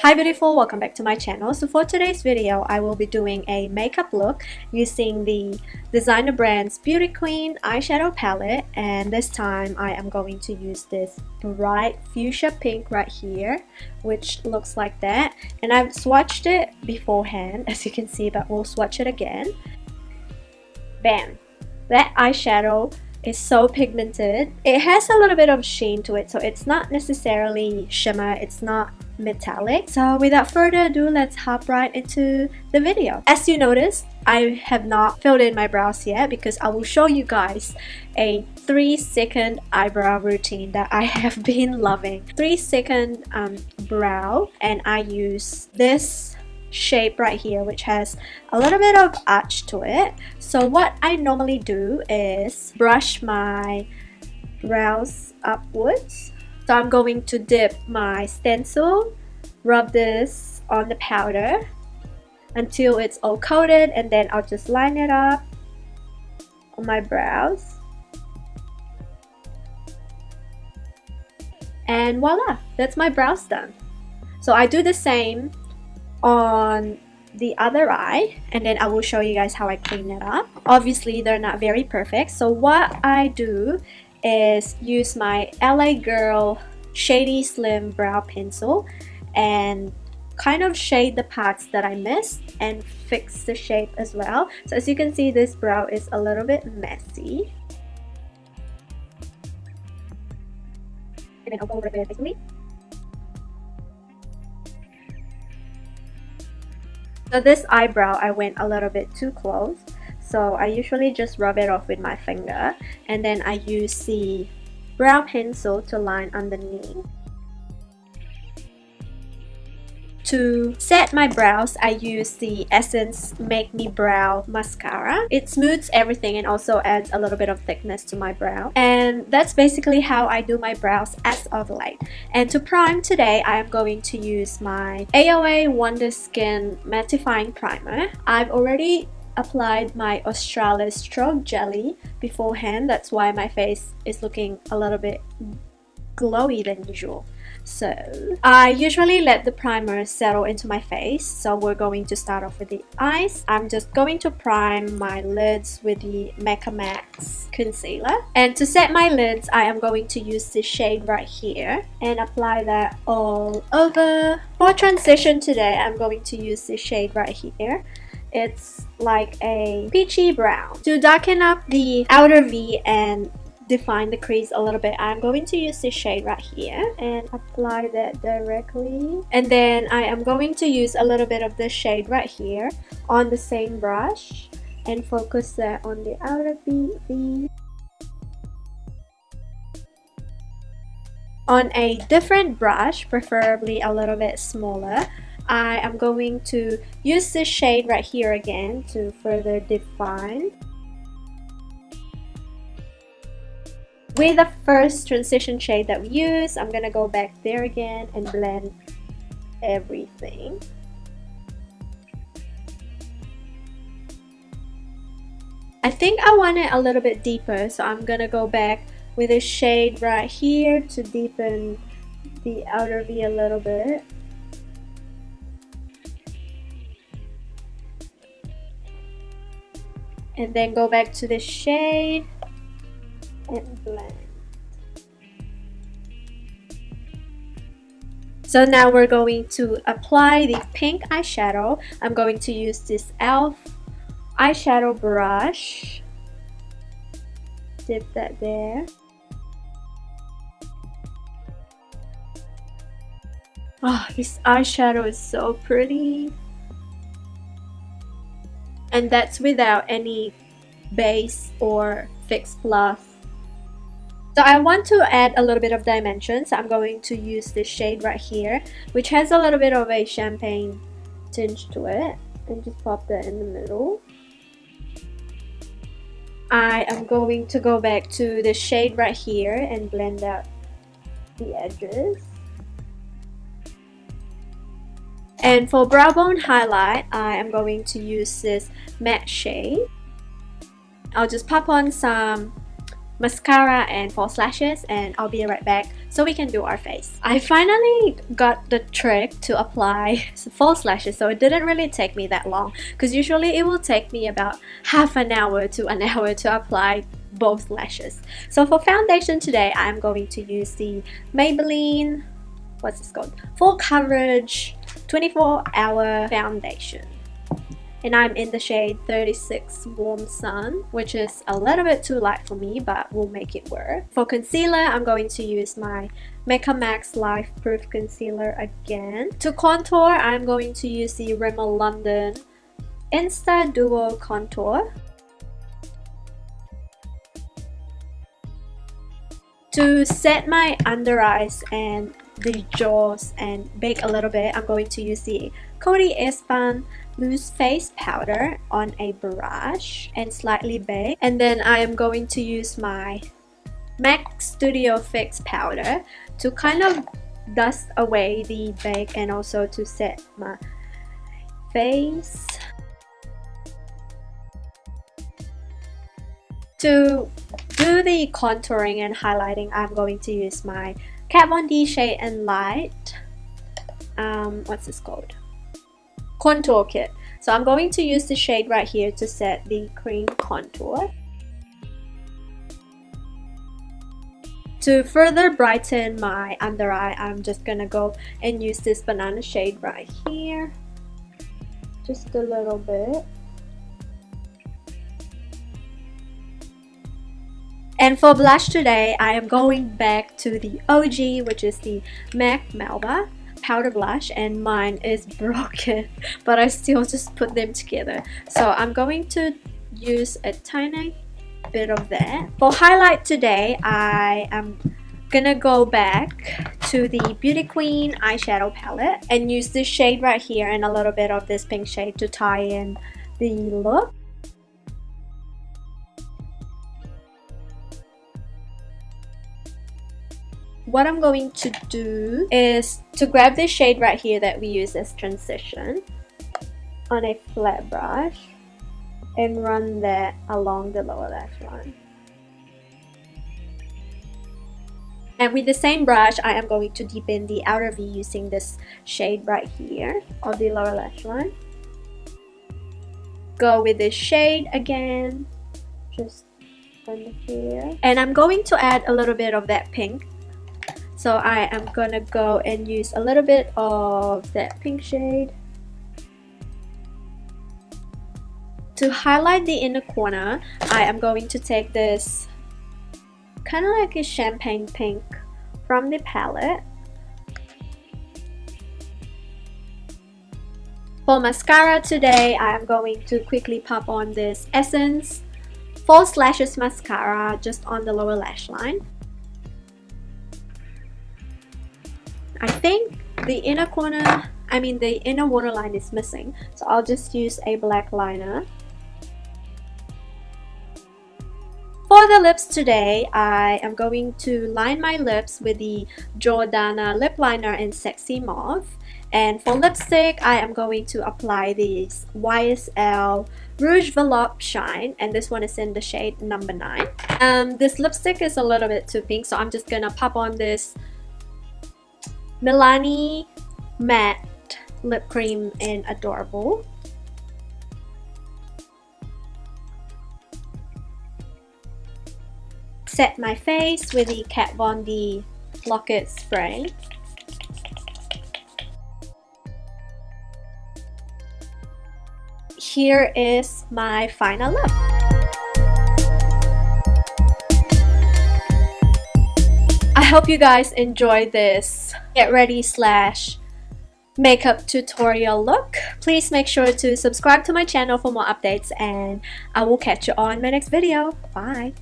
Hi beautiful, welcome back to my channel. So for today's video, I will be doing a makeup look using the designer brand's Beauty Queen eyeshadow palette, and this time I am going to use this bright fuchsia pink right here, which looks like that. And I've swatched it beforehand, as you can see, but we'll swatch it again. Bam! That eyeshadow is so pigmented. It has a little bit of sheen to it, so it's not necessarily shimmer, it's not metallic. So without further ado, let's hop right into the video. As you noticed, I have not filled in my brows yet because I will show you guys a 3-second eyebrow routine that I have been loving. 3-second brow, and I use this shape right here, which has a little bit of arch to it. So what I normally do is brush my brows upwards. So I'm going to dip my stencil, rub this on the powder until it's all coated, and then I'll just line it up on my brows. And voila, that's my brows done. So I do the same on the other eye, and then I will show you guys how I clean it up. Obviously they're not very perfect, so what I do is use my LA Girl Shady Slim Brow Pencil and kind of shade the parts that I missed and fix the shape as well. So as you can see, this brow is a little bit messy. And then I'll go over it quickly. So this eyebrow, I went a little bit too close, so I usually just rub it off with my finger, and then I use the brow pencil to line underneath. To set my brows, I use the Essence Make Me Brow Mascara. It smooths everything and also adds a little bit of thickness to my brow. And that's basically how I do my brows as of late. And to prime today, I am going to use my AOA Wonder Skin Mattifying Primer. I've already applied my Australis Stroke Jelly beforehand. That's why my face is looking a little bit glowy than usual. So I usually let the primer settle into my face, so we're going to start off with the eyes. I'm just going to prime my lids with the Mecca Max concealer, and to set my lids I am going to use this shade right here and apply that all over. For transition today, I'm going to use this shade right here. It's like a peachy brown. To darken up the outer V and define the crease a little bit, I'm going to use this shade right here and apply that directly. And then I am going to use a little bit of this shade right here on the same brush and focus that on the outer V. On a different brush, preferably a little bit smaller, I am going to use this shade right here again to further define. With the first transition shade that we use, I'm gonna go back there again and blend everything. I think I want it a little bit deeper, so I'm gonna go back with a shade right here to deepen the outer V a little bit. And then go back to the shade and blend. So now we're going to apply the pink eyeshadow. I'm going to use this e.l.f. eyeshadow brush. Dip that there. Oh, this eyeshadow is so pretty. And that's without any base or fix plus. So I want to add a little bit of dimension, so I'm going to use this shade right here, which has a little bit of a champagne tinge to it, and just pop that in the middle. I am going to go back to the shade right here and blend out the edges. And for brow bone highlight, I am going to use this matte shade. I'll just pop on some mascara and false lashes, and I'll be right back so we can do our face. I finally got the trick to apply false lashes, so it didn't really take me that long, because usually it will take me about half an hour to an hour to apply both lashes. So for foundation today, I'm going to use the Maybelline, what's this called? Full Coverage 24-Hour Foundation. And I'm in the shade 36 Warm Sun, which is a little bit too light for me, but we'll make it work. For concealer, I'm going to use my Mecca Max Lifeproof Concealer again. To contour, I'm going to use the Rimmel London Insta Duo Contour. To set my under eyes and the jaws and bake a little bit, I'm going to use the Coty Airspun Loose Face Powder on a brush and slightly bake. And then I am going to use my MAC Studio Fix powder to kind of dust away the bake and also to set my face. To do the contouring and highlighting, I'm going to use my Kat Von D Shade and Light, what's this called? Contour kit. So I'm going to use the shade right here to set the cream contour. To further brighten my under eye, I'm just gonna go and use this banana shade right here. Just a little bit. And for blush today, I am going back to the OG, which is the MAC Melba powder blush, and mine is broken, but I still just put them together. So I'm going to use a tiny bit of that. For highlight today, I am gonna go back to the Beauty Queen eyeshadow palette and use this shade right here and a little bit of this pink shade to tie in the look. What I'm going to do is to grab this shade right here that we use as transition on a flat brush and run that along the lower lash line. And with the same brush, I am going to deepen the outer V using this shade right here of the lower lash line. Go with this shade again, just under here. And I'm going to add a little bit of that pink. So I am gonna go and use a little bit of that pink shade to highlight the inner corner. I am going to take this kind of like a champagne pink from the palette. For mascara today, I am going to quickly pop on this Essence False Lashes Mascara just on the lower lash line. I think the inner corner, the inner waterline is missing, so I'll just use a black liner. For the lips today, I am going to line my lips with the Jordana lip liner in Sexy Mauve. And for lipstick, I am going to apply this YSL Rouge Velour Shine, and this one is in the shade number 9. This lipstick is a little bit too pink, so I'm just gonna pop on this Milani Matte Lip Cream in Adorable. Set my face with the Kat Von D Locket Spray. Here is my final look. I hope you guys enjoy this get ready / makeup tutorial look. Please make sure to subscribe to my channel for more updates, and I will catch you on my next video. Bye!